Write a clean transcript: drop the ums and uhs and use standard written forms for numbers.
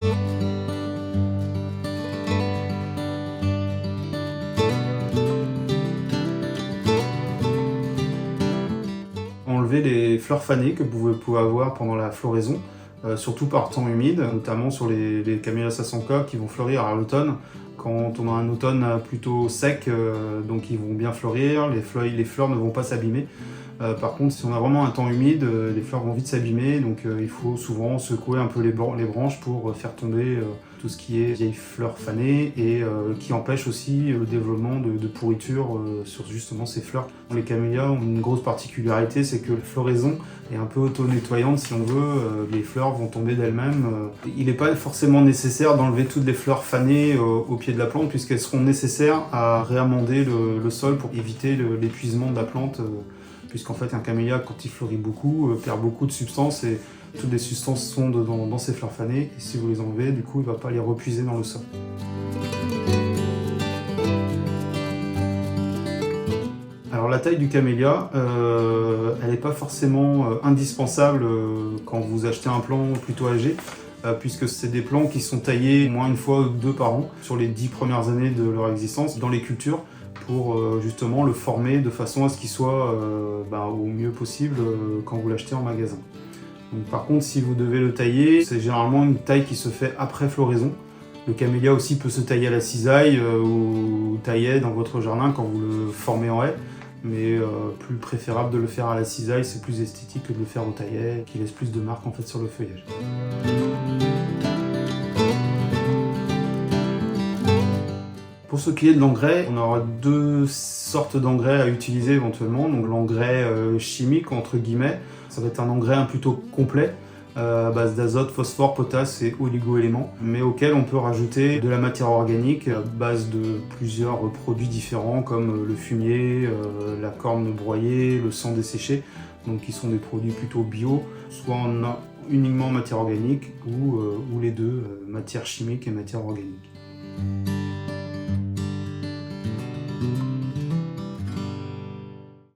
Enlever les fleurs fanées que vous pouvez avoir pendant la floraison, surtout par temps humide, notamment sur les camélias sasanka qui vont fleurir à l'automne. Quand on a un automne plutôt sec, donc ils vont bien fleurir, les fleurs ne vont pas s'abîmer. Par contre, si on a vraiment un temps humide, les fleurs vont vite s'abîmer, donc il faut souvent secouer un peu les branches pour faire tomber tout ce qui est vieilles fleurs fanées et qui empêche aussi le développement de pourriture sur justement ces fleurs. Les camélias ont une grosse particularité, c'est que la floraison est un peu auto-nettoyante si on veut, les fleurs vont tomber d'elles-mêmes. Il n'est pas forcément nécessaire d'enlever toutes les fleurs fanées au pied de la plante puisqu'elles seront nécessaires à réamender le sol pour éviter l'épuisement de la plante. Puisqu'en fait un camélia, quand il fleurit beaucoup, perd beaucoup de substances et toutes les substances sont dans ces fleurs fanées et si vous les enlevez, du coup il ne va pas les repuiser dans le sol. Alors la taille du camélia, elle n'est pas forcément indispensable quand vous achetez un plant plutôt âgé, puisque c'est des plants qui sont taillés au moins une fois ou deux par an sur les 10 premières années de leur existence dans les cultures pour justement le former de façon à ce qu'il soit au mieux possible quand vous l'achetez en magasin. Donc, par contre, si vous devez le tailler, c'est généralement une taille qui se fait après floraison. Le camélia aussi peut se tailler à la cisaille ou tailler dans votre jardin quand vous le formez en haie, mais plus préférable de le faire à la cisaille, c'est plus esthétique que de le faire au taillet, qui laisse plus de marques en fait sur le feuillage. Pour ce qui est de l'engrais, on aura deux sortes d'engrais à utiliser éventuellement. Donc l'engrais chimique, entre guillemets, ça va être un engrais plutôt complet, à base d'azote, phosphore, potasse et oligo-éléments, mais auquel on peut rajouter de la matière organique à base de plusieurs produits différents comme le fumier, la corne broyée, le sang desséché, donc qui sont des produits plutôt bio, soit uniquement matière organique ou les deux, matière chimique et matière organique.